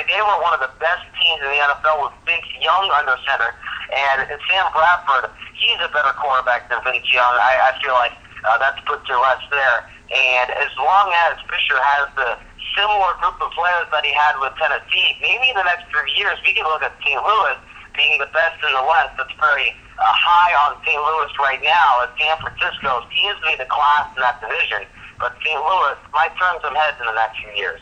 They were one of the best teams in the NFL with Vince Young under center. And Sam Bradford, he's a better quarterback than Vince Young. I feel like that's put to rest there. And as long as Fisher has the similar group of players that he had with Tennessee, maybe in the next 3 years we can look at St. Louis being the best in the West. That's very high on St. Louis right now, as San Francisco seems to be the class in that division. But St. Louis might turn some heads in the next few years.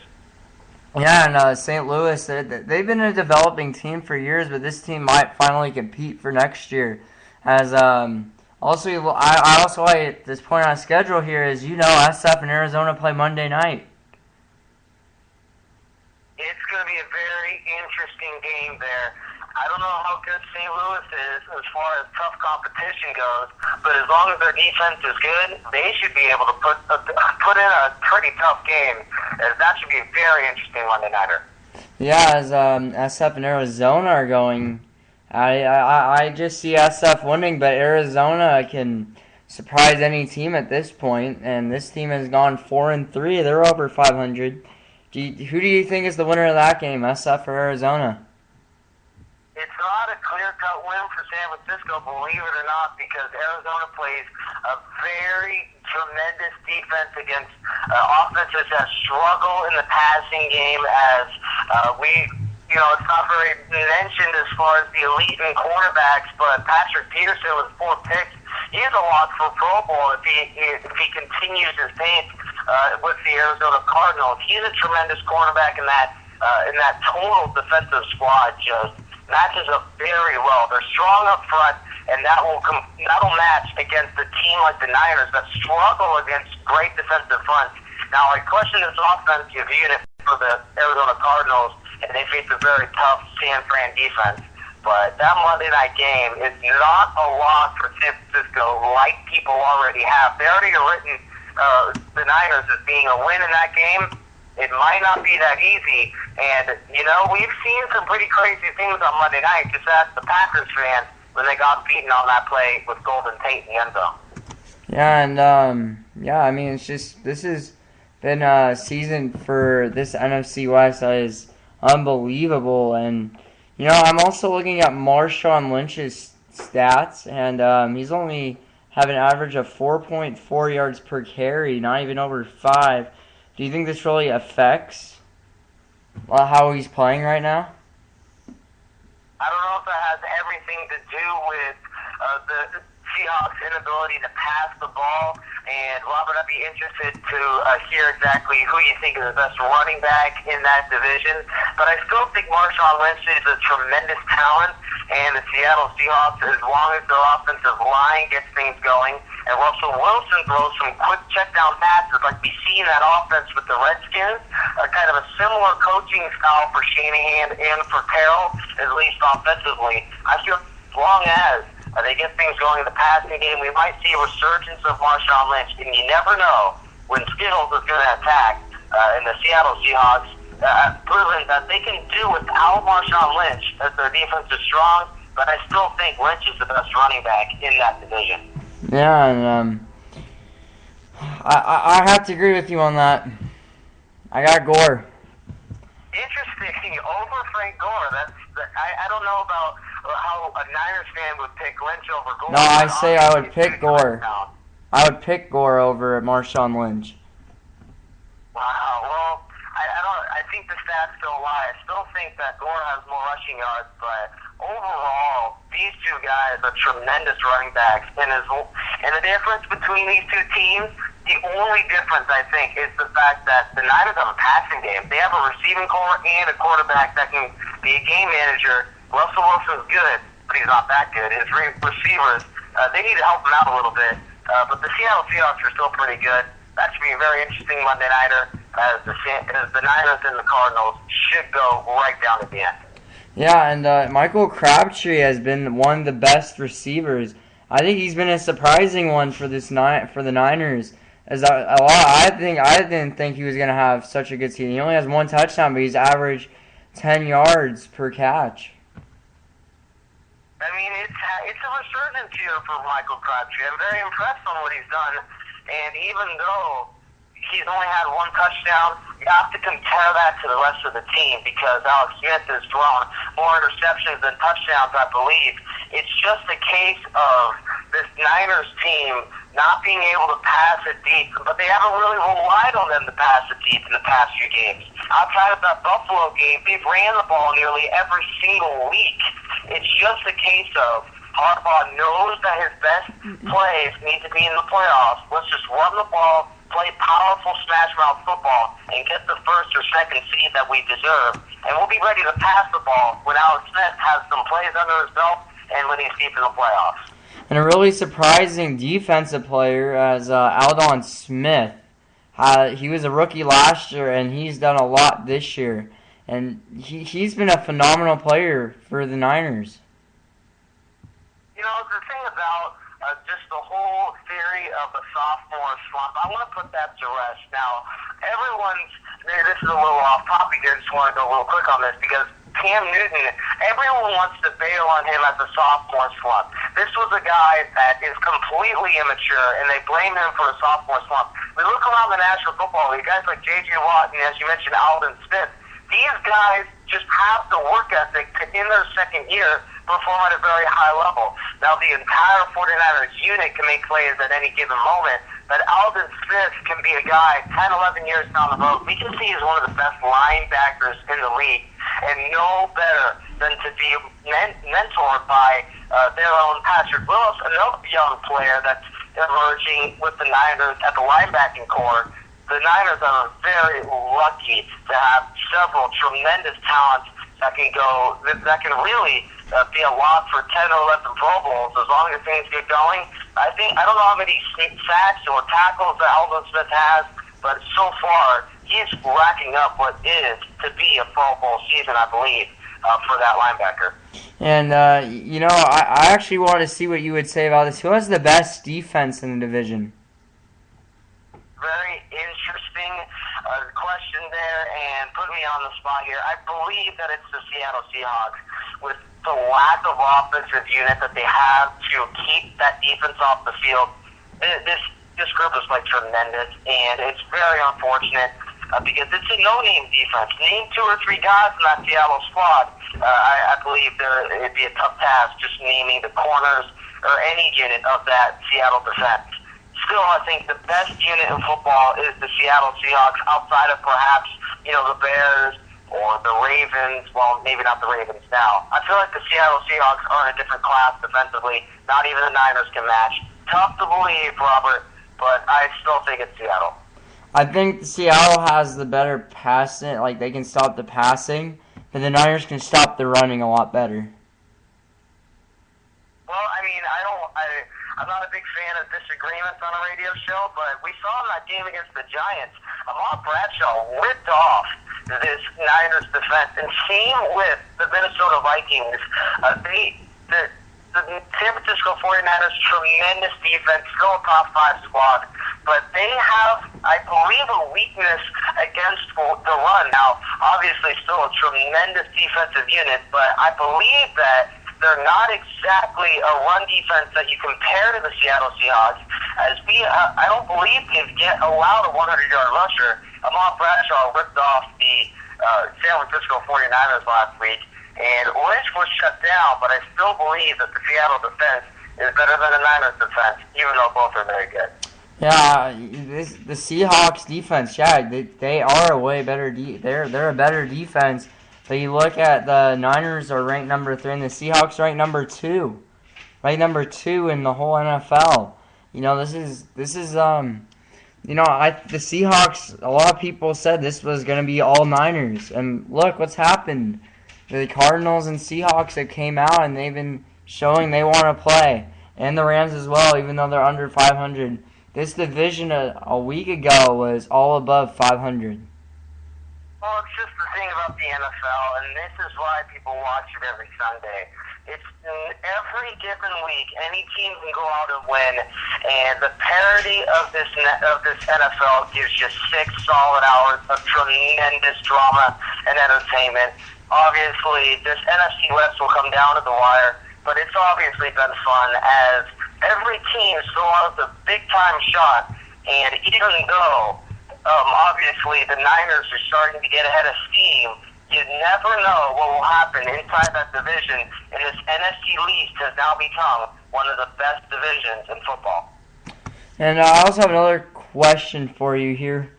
Yeah, and St. Louis, they've been a developing team for years, but this team might finally compete for next year. As also, I also like at this point on schedule here is, SF and Arizona play Monday night. It's going to be a very interesting game there. I don't know how good St. Louis is as far as tough competition goes, but as long as their defense is good, they should be able to put in a pretty tough game. That should be a very interesting Monday nighter. Yeah, as SF and Arizona are going, I just see SF winning, but Arizona can surprise any team at this point, and this team has gone 4-3. They're over 500. Who do you think is the winner of that game, SF or Arizona? It's not a clear-cut win for San Francisco, believe it or not, because Arizona plays a very tremendous defense against offenses that struggle in the passing game. As it's not very mentioned as far as the elite in quarterbacks, but Patrick Peterson with 4 picks, he's a lock for Pro Bowl if he continues his pace with the Arizona Cardinals. He's a tremendous quarterback in that total defensive squad. Just matches up very well. They're strong up front, and that'll match against a team like the Niners that struggle against great defensive fronts. Now, I question this offensive unit for the Arizona Cardinals, and they face a very tough San Fran defense. But that Monday night game is not a loss for San Francisco like people already have. They already have written the Niners as being a win in that game. It might not be that easy, and, we've seen some pretty crazy things on Monday night. Just ask the Packers fans when they got beaten on that play with Golden Tate in the end zone. Yeah, and, it's just, this has been a season for this NFC West that is unbelievable, and, I'm also looking at Marshawn Lynch's stats, and he's only have an average of 4.4 yards per carry, not even over 5. Do you think this really affects how he's playing right now? I don't know if that has everything to do with the Seahawks' inability to pass the ball. And, Robert, I'd be interested to hear exactly who you think is the best running back in that division. But I still think Marshawn Lynch is a tremendous talent. And the Seattle Seahawks, as long as their offensive line gets things going, and Russell Wilson throws some quick check-down passes like we see in that offense with the Redskins, kind of a similar coaching style for Shanahan and for Carroll, at least offensively. I feel as long as they get things going in the passing game, we might see a resurgence of Marshawn Lynch. And you never know when Skittles is going to attack. And the Seattle Seahawks proven that they can do without Marshawn Lynch, as their defense is strong. But I still think Lynch is the best running back in that division. Yeah, and I have to agree with you on that. I got Gore. Interesting. Over Frank Gore. I don't know about how a Niners fan would pick Lynch over Gore. No, I say I would pick Gore. I would pick Gore over Marshawn Lynch. Wow. Well, I think the stats don't lie. I still think that Gore has more rushing yards, but overall, these two guys are tremendous running backs. And the difference between these two teams, the only difference, I think, is the fact that the Niners have a passing game. They have a receiving core and a quarterback that can be a game manager. Russell Wilson's good, but he's not that good. His receivers, they need to help him out a little bit. But the Seattle Seahawks are still pretty good. That should be a very interesting Monday nighter, as the Niners and the Cardinals should go right down to the end. Yeah, and Michael Crabtree has been one of the best receivers. I think he's been a surprising one for the Niners. I didn't think he was going to have such a good season. He only has 1 touchdown, but he's averaged 10 yards per catch. I mean, it's a resurgence here for Michael Crabtree. I'm very impressed on what he's done. And even though he's only had one touchdown. You have to compare that to the rest of the team because Alex Smith has thrown more interceptions than touchdowns, I believe. It's just a case of this Niners team not being able to pass it deep, but they haven't really relied on them to pass it deep in the past few games. Outside of that Buffalo game, they've ran the ball nearly every single week. It's just a case of Harbaugh knows that his best plays need to be in the playoffs. Let's just run the ball, play powerful smash mouth football, and get the first or second seed that we deserve. And we'll be ready to pass the ball when Alex Smith has some plays under his belt and when he's deep in the playoffs. And a really surprising defensive player as Aldon Smith. He was a rookie last year, and he's done a lot this year. And he's been a phenomenal player for the Niners. You know, the thing about just the whole theory of the sophomore slump, I want to put that to rest. Now, this is a little off topic here, just want to go a little quick on this because Cam Newton, everyone wants to bail on him as a sophomore slump. This was a guy that is completely immature, and they blame him for a sophomore slump. We look around the National Football League, guys like J.J. Watt and, as you mentioned, Aldon Smith. These guys just have the work ethic to, in their second year, perform at a very high level. Now, the entire 49ers unit can make plays at any given moment, but Aldon Smith can be a guy 10, 11 years down the road. We can see he's one of the best linebackers in the league, and no better than to be mentored by their own Patrick Willis, another young player that's emerging with the Niners at the linebacking core. The Niners are very lucky to have several tremendous talents that can really be a lot for 10 or 11 Pro Bowls as long as things get going. I don't know how many sacks or tackles that Aldon Smith has, but so far he's racking up what is to be a Pro Bowl season, I believe, for that linebacker. And, I actually want to see what you would say about this. Who has the best defense in the division? Very interesting question there, and put me on the spot here. I believe that it's the Seattle Seahawks with the lack of offensive unit that they have to keep that defense off the field. This group is like tremendous, and it's very unfortunate because it's a no-name defense. Name 2 or 3 guys in that Seattle squad. I believe it'd be a tough task just naming the corners or any unit of that Seattle defense. Still, I think the best unit in football is the Seattle Seahawks, outside of perhaps, the Bears or the Ravens. Well, maybe not the Ravens now. I feel like the Seattle Seahawks are in a different class defensively. Not even the Niners can match. Tough to believe, Robert, but I still think it's Seattle. I think Seattle has the better passing, like they can stop the passing, but the Niners can stop the running a lot better. Well, I mean, I'm not a big fan of disagreements on a radio show, but we saw in that game against the Giants, Ahmad Bradshaw ripped off this Niners defense, and same with the Minnesota Vikings. The San Francisco 49ers, tremendous defense, still a top 5 squad, but they have, I believe, a weakness against the run. Now, obviously, still a tremendous defensive unit, but I believe that they're not exactly a run defense that you compare to the Seattle Seahawks, as I don't believe they've allowed a 100-yard rusher. Ahmad Bradshaw ripped off the San Francisco 49ers last week, and Lynch was shut down, but I still believe that the Seattle defense is better than the Niners defense, even though both are very good. Yeah, the Seahawks defense, they are a way better. They're a better defense. But you look at the Niners are ranked number 3, and the Seahawks ranked number 2, ranked number 2 in the whole NFL. The Seahawks. A lot of people said this was going to be all Niners, and look what's happened. The Cardinals and Seahawks that came out, and they've been showing they want to play, and the Rams as well, even though they're under 500. This division a week ago was all above 500. Well, it's just the thing about the NFL, and this is why people watch it every Sunday. It's every given week, any team can go out and win, and the parity of this NFL gives you 6 solid hours of tremendous drama and entertainment. Obviously, this NFC West will come down to the wire, but it's obviously been fun as every team still has a big-time shot, and even though obviously the Niners are starting to get ahead of steam. You never know what will happen inside that division, and this NFC East has now become one of the best divisions in football. And I also have another question for you here.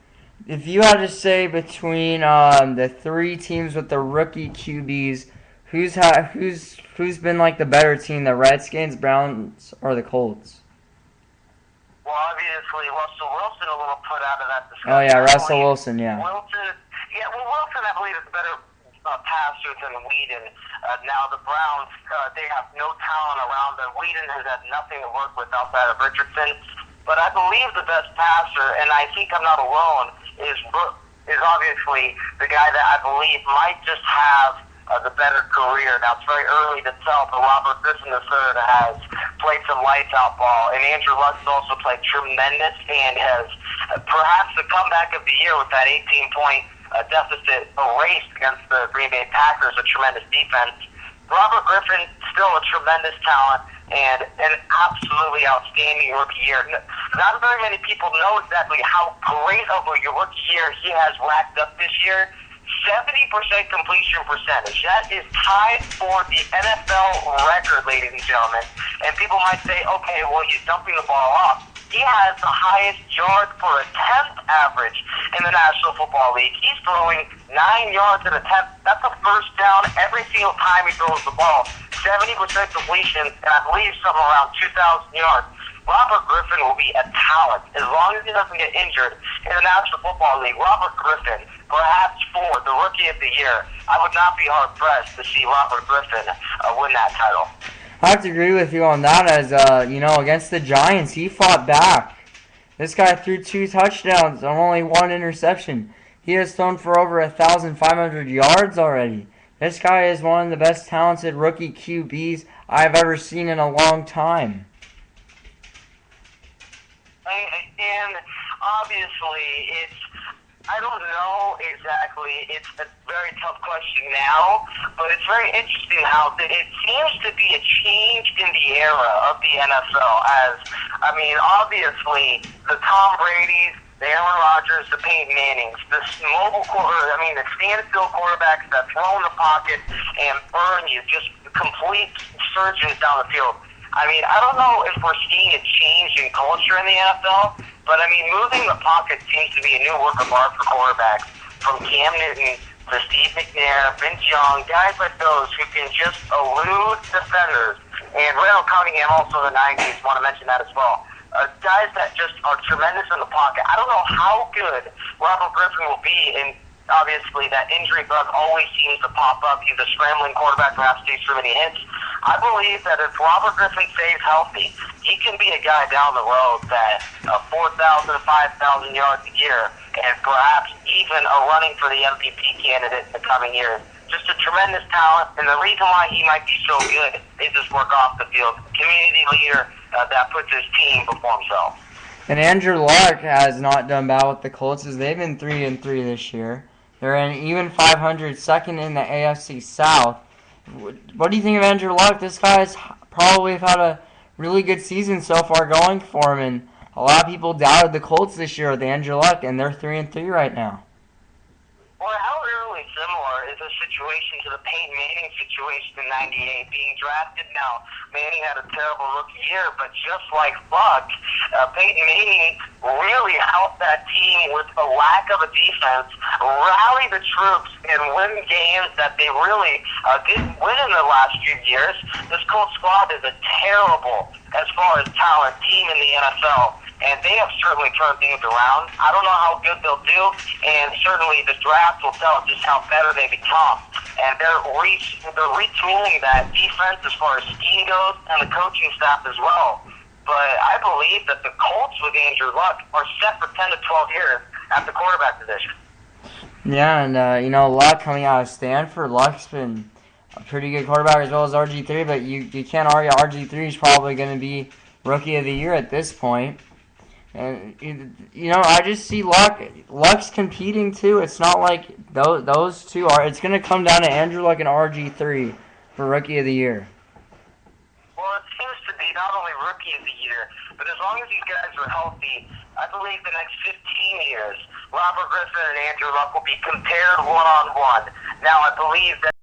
If you had to say between the three teams with the rookie QBs, who's been like the better team, the Redskins, Browns, or the Colts? Well, obviously Russell Wilson a little put out of that discussion. Oh yeah, Russell Wilson, yeah. Wilson, I believe, is a better passer than Whedon. Now the Browns, they have no talent around them. Whedon has had nothing to work with outside of Richardson. But I believe the best passer, and I think I'm not alone, is obviously the guy that I believe might just have the better career. Now, it's very early to tell, but Robert Griffin III has played some lights-out ball, and Andrew Luck has also played tremendous and has perhaps the comeback of the year with that 18-point deficit erased against the Green Bay Packers, a tremendous defense. Robert Griffin, still a tremendous talent and an absolutely outstanding rookie year. Not very many people know exactly how great of a rookie year he has racked up this year. 70% completion percentage. That is tied for the NFL record, ladies and gentlemen. And people might say, okay, well, he's dumping the ball off. He has the highest yard per attempt average in the National Football League. He's throwing 9 yards an attempt. That's a first down every single time he throws the ball. 70% completion, and I believe something around 2,000 yards. Robert Griffin will be a talent as long as he doesn't get injured in the National Football League. Robert Griffin, perhaps for the Rookie of the Year, I would not be hard-pressed to see Robert Griffin win that title. I have to agree with you on that. As against the Giants, he fought back. This guy threw 2 touchdowns and only 1 interception. He has thrown for over 1,500 yards already. This guy is one of the best talented rookie QBs I've ever seen in a long time. And obviously, I don't know exactly. It's a very tough question now, but it's very interesting how it seems to be a change in the era of the NFL. Obviously, the Tom Brady's, the Aaron Rodgers, the Peyton Mannings, the standstill quarterbacks that throw in the pocket and burn you, just complete surgeons down the field. I don't know if we're seeing a change in culture in the NFL, but moving the pocket seems to be a new work of art for quarterbacks. From Cam Newton to Steve McNair, Vince Young, guys like those who can just elude defenders. And Randall Cunningham also in the 90s, want to mention that as well. Guys that just are tremendous in the pocket. I don't know how good Robert Griffin will be, and obviously that injury bug always seems to pop up. He's a scrambling quarterback, perhaps takes too many hits. I believe that if Robert Griffin stays healthy, he can be a guy down the road that 4,000 to 5,000 yards a year, and perhaps even a running for the MVP candidate in the coming years. Just a tremendous talent, and the reason why he might be so good is his work off the field. Community leader that puts his team before himself. And Andrew Luck has not done bad with the Colts, as they've been 3-3 this year. They're an even 500, second in the AFC South. What do you think of Andrew Luck? This guy's probably had a really good season so far going for him, and a lot of people doubted the Colts this year with Andrew Luck, and they're 3-3 right now. Well, how eerily similar is the situation to the Peyton Manning situation in '98, being drafted now. Manning had a terrible rookie year, but just like Luck, Peyton Manning really helped that team with a lack of a defense, rally the troops, and win games that they really didn't win in the last few years. This Colts squad is a terrible, as far as talent, team in the NFL. And they have certainly turned things around. I don't know how good they'll do, and certainly the draft will tell just how better they become. And they're retooling that defense as far as scheme goes, and the coaching staff as well. But I believe that the Colts with Andrew Luck are set for 10 to 12 years at the quarterback position. Yeah, and Luck coming out of Stanford, Luck's been a pretty good quarterback as well as RG3, but you can't argue RG3 is probably going to be Rookie of the Year at this point. And, I just see Luck's competing too. It's not like those two are. It's going to come down to Andrew Luck and RG3 for Rookie of the Year. Well, it seems to be not only Rookie of the Year, but as long as these guys are healthy, I believe the next 15 years, Robert Griffin and Andrew Luck will be compared one-on-one. Now, I believe that